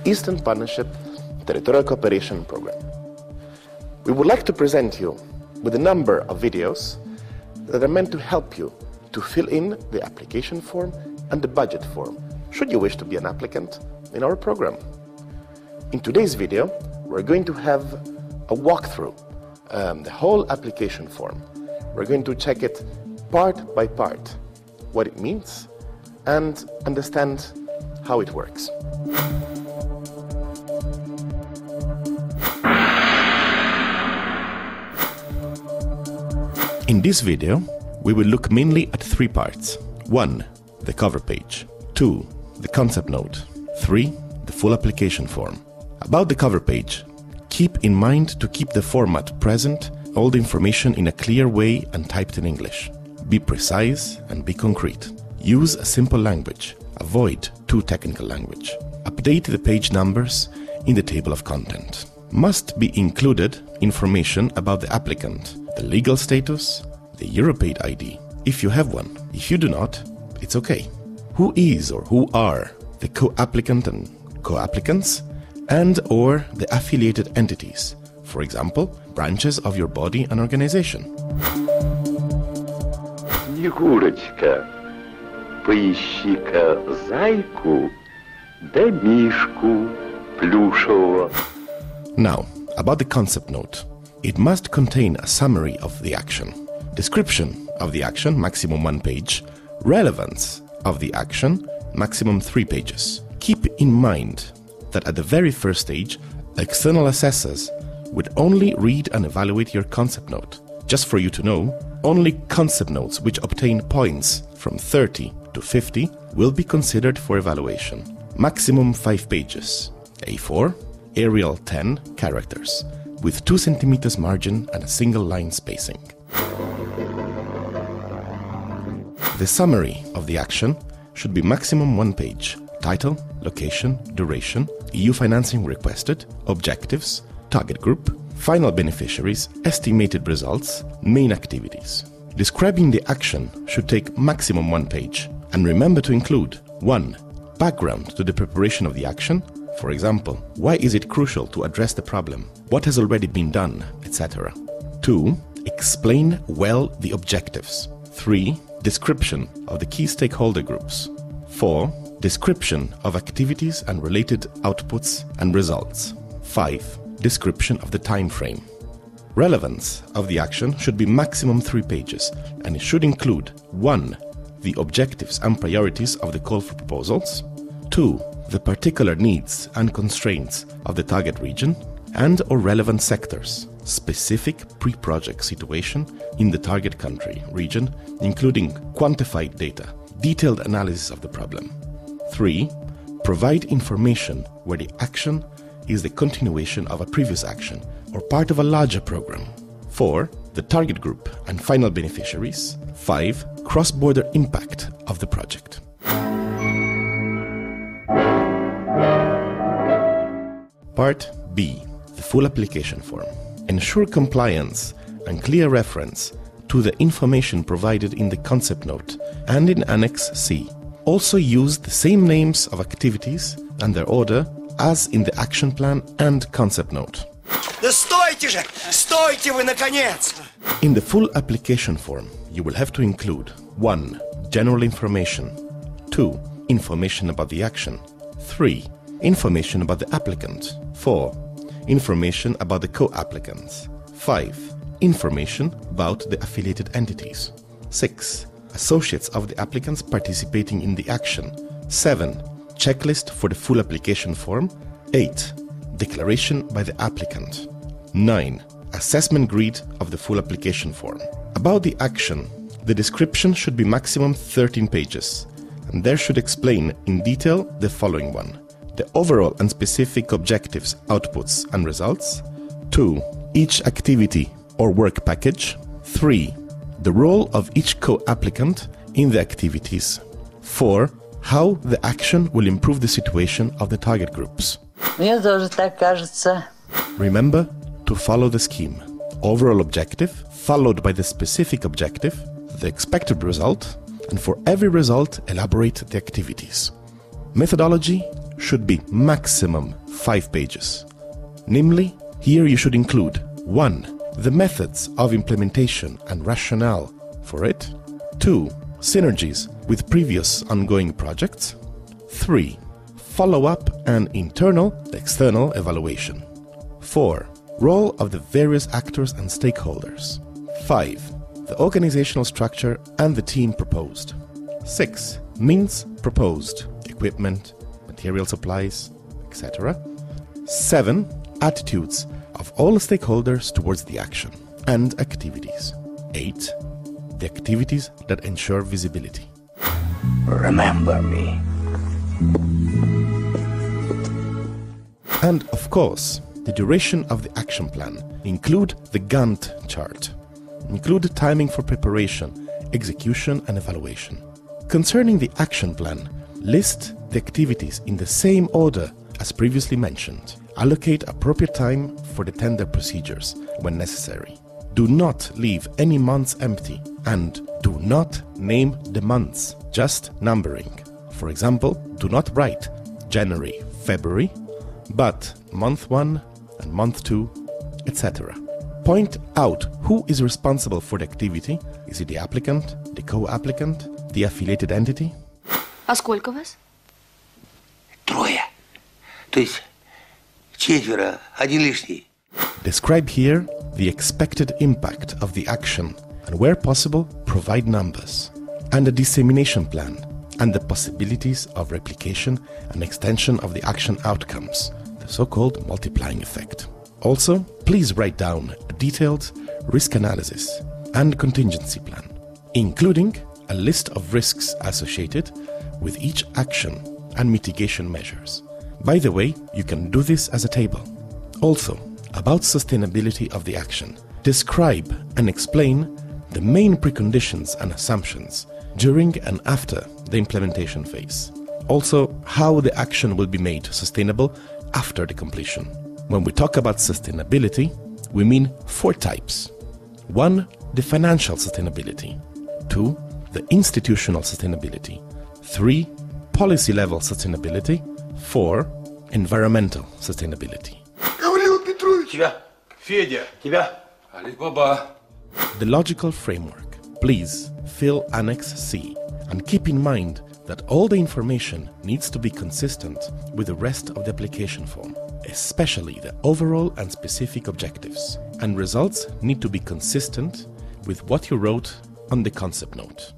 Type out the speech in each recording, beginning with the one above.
Eastern Partnership Territorial Cooperation Program. We would like to present you with a number of videos that are meant to help you to fill in the application form and the budget form, should you wish to be an applicant in our program. In today's video, we're going to have a walkthrough, the whole application form. We're going to check it part by part, what it means, and understand how it works. In this video, we will look mainly at three parts. 1. The cover page. 2. The concept note. 3. The full application form. About the cover page, keep in mind to keep the format present, all the information in a clear way and typed in English. Be precise and be concrete. Use a simple language. Avoid too technical language. Update the page numbers in the table of content. Must be included information about the applicant, the legal status, the Europaid ID, if you have one. If you do not, it's okay. Who is or who are the co-applicant and co-applicants, and or the affiliated entities, for example, branches of your body and organization. Снегурочка, поищи-ка зайку да мишку плюшевого. Now, about the concept note. It must contain a summary of the action, description of the action, maximum 1 page, relevance of the action, maximum 3 pages. Keep in mind that at the very first stage, external assessors would only read and evaluate your concept note. Just for you to know, only concept notes which obtain points from 30 to 50 will be considered for evaluation. Maximum 5 pages, A4, Arial 10 characters, with 2 centimeters margin and a single line spacing. The summary of the action should be maximum 1 page. Title, location, duration, EU financing requested, objectives, target group, final beneficiaries, estimated results, main activities. Describing the action should take maximum 1 page. And remember to include 1. Background to the preparation of the action. For example, why is it crucial to address the problem? What has already been done, etc. 2. Explain well the objectives. 3. Description of the key stakeholder groups. 4. Description of activities and related outputs and results. 5. Description of the time frame. Relevance of the action should be maximum 3 pages, and it should include 1. The objectives and priorities of the call for proposals. 2. The particular needs and constraints of the target region and or relevant sectors, specific pre-project situation in the target country, region, including quantified data, detailed analysis of the problem. 3. Provide information where the action is the continuation of a previous action or part of a larger program. 4. The target group and final beneficiaries. 5. Cross-border impact of the project. Part B. The full application form. Ensure compliance and clear reference to the information provided in the concept note and in Annex C. Also use the same names of activities and their order as in the action plan and concept note. Да стойте же! Стойте вы, наконец! In the full application form, you will have to include 1. General information. 2. Information about the action. 3. Information about the applicant. 4. Information about the co-applicants. 5. Information about the affiliated entities. 6. Associates of the applicants participating in the action. 7. Checklist for the full application form. 8. Declaration by the applicant. 9. Assessment grid of the full application form. About the action, the description should be maximum 13 pages, and there should explain in detail the following one. The overall and specific objectives, outputs and results. 2. Each activity or work package. 3. The role of each co-applicant in the activities. 4. How the action will improve the situation of the target groups. Мне тоже так кажется. Remember to follow the scheme. Overall objective, followed by the specific objective, the expected result, and for every result, elaborate the activities. Methodology should be maximum 5 pages. Namely, here you should include 1. The methods of implementation and rationale for it. 2. Synergies with previous ongoing projects. 3. Follow-up and external evaluation. 4. Role of the various actors and stakeholders. 5. The organizational structure and the team proposed. 6. Means proposed, equipment, material supplies, etc. 7. Attitudes of all stakeholders towards the action and activities. 8. The activities that ensure visibility. Remember me. And of course, the duration of the action plan. Include the Gantt chart. Include timing for preparation, execution and evaluation. Concerning the action plan, list the activities in the same order as previously mentioned. Allocate appropriate time for the tender procedures when necessary. Do not leave any months empty and do not name the months, just numbering. For example, do not write January, February, but month 1 and month 2, etc. Point out who is responsible for the activity. Is it the applicant, the co-applicant, the affiliated entity? А сколько вас? 3. То есть 4, 1 лишний. Describe here the expected impact of the action and where possible provide numbers and a dissemination plan and the possibilities of replication and extension of the action outcomes, the so-called multiplying effect. Also, please write down a detailed risk analysis and contingency plan, including a list of risks associated with each action and mitigation measures. By the way, you can do this as a table. Also, about sustainability of the action, describe and explain the main preconditions and assumptions during and after the implementation phase. Also, how the action will be made sustainable after the completion. When we talk about sustainability, we mean 4 types. 1. The financial sustainability. 2. The institutional sustainability. 3. Policy level sustainability. 4. Environmental sustainability. Тебя. Федя. Тебя. Али-Баба. The logical framework. Please fill Annex C and keep in mind that all the information needs to be consistent with the rest of the application form, especially the overall and specific objectives, and results need to be consistent with what you wrote on the concept note.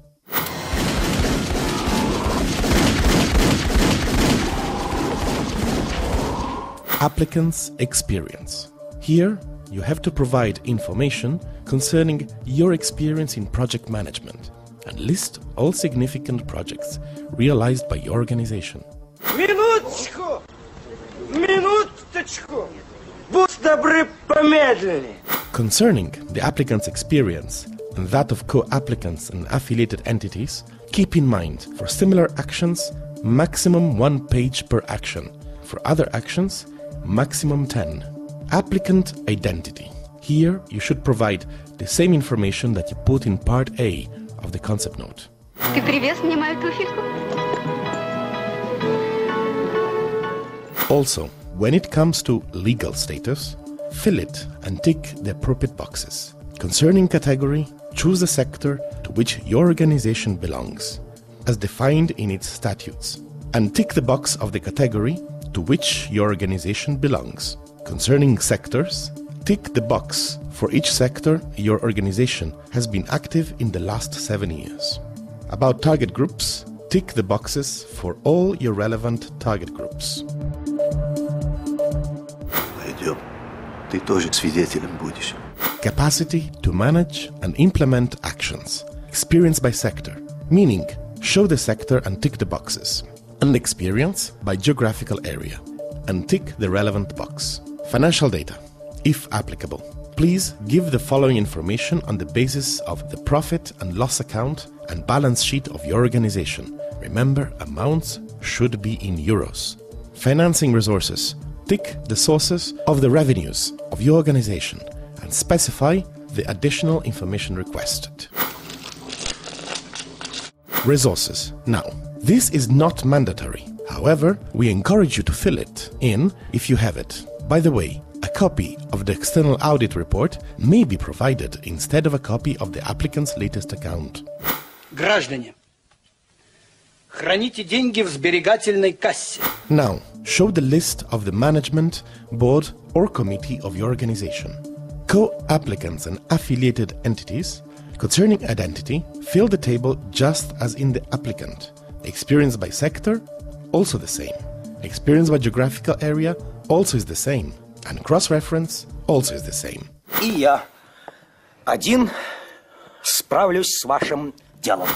Applicant's experience. Here, you have to provide information concerning your experience in project management and list all significant projects realized by your organization. Минуточку! Минуточку! Будь добры, помедленнее! Concerning the applicant's experience and that of co-applicants and affiliated entities, keep in mind for similar actions, maximum 1 page per action. For other actions, maximum 10. Applicant identity. Here you should provide the same information that you put in part A of the concept note. Ты привез мне мою туфельку? Also, when it comes to legal status, fill it and tick the appropriate boxes. Concerning category, choose the sector to which your organization belongs, as defined in its statutes, and tick the box of the category to which your organization belongs. Concerning sectors, tick the box for each sector your organization has been active in the last 7 years. About target groups, tick the boxes for all your relevant target groups. Пойдем. Ты тоже свидетелем будешь. Capacity to manage and implement actions. Experience by sector, meaning show the sector and tick the boxes. And experience by geographical area, and tick the relevant box. Financial data, if applicable. Please give the following information on the basis of the profit and loss account and balance sheet of your organization. Remember, amounts should be in euros. Financing resources. Tick the sources of the revenues of your organization and specify the additional information requested. Resources. Now, this is not mandatory. However, we encourage you to fill it in if you have it. By the way, a copy of the external audit report may be provided instead of a copy of the applicant's latest account. Граждане, храните деньги в сберегательной кассе. Now, show the list of the management, board or committee of your organization. Co-applicants and affiliated entities. Concerning identity, fill the table just as in the applicant. Experience by sector, also the same. Experience by geographical area, also is the same. And cross-reference, also is the same. И я один справлюсь с вашим делом.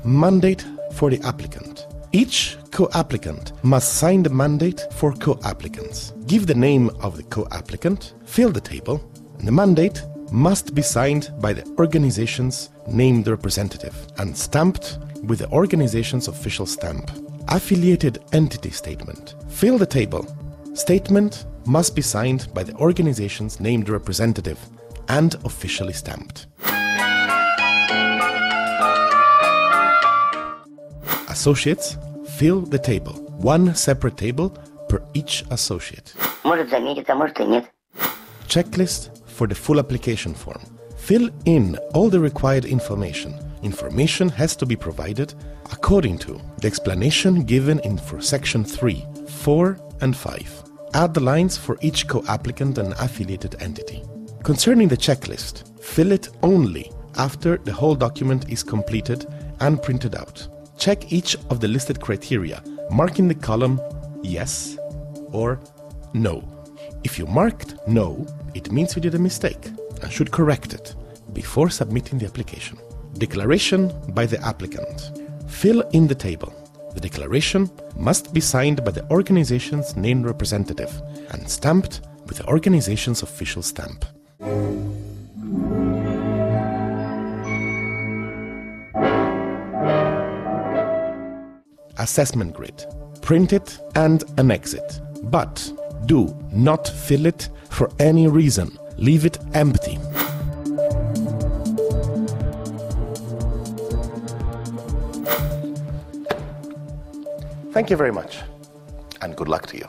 Mandate for the applicant. Each co-applicant must sign the mandate for co-applicants. Give the name of the co-applicant, fill the table, and the mandate must be signed by the organization's named representative and stamped with the organization's official stamp. Affiliated entity statement. Fill the table. Statement must be signed by the organization's named representative and officially stamped. Associates, fill the table. One separate table per each associate. Может заметит, а может и нет. Checklist for the full application form. Fill in all the required information. Information has to be provided according to the explanation given in for section 3, 4 and 5. Add the lines for each co-applicant and affiliated entity. Concerning the checklist, fill it only after the whole document is completed and printed out. Check each of the listed criteria, marking the column yes or no. If you marked no, it means you did a mistake and should correct it before submitting the application. Declaration by the applicant. Fill in the table. The declaration must be signed by the organization's named representative and stamped with the organization's official stamp. Assessment grid. Print it and annex it, but do not fill it for any reason. Leave it empty. Thank you very much, and good luck to you.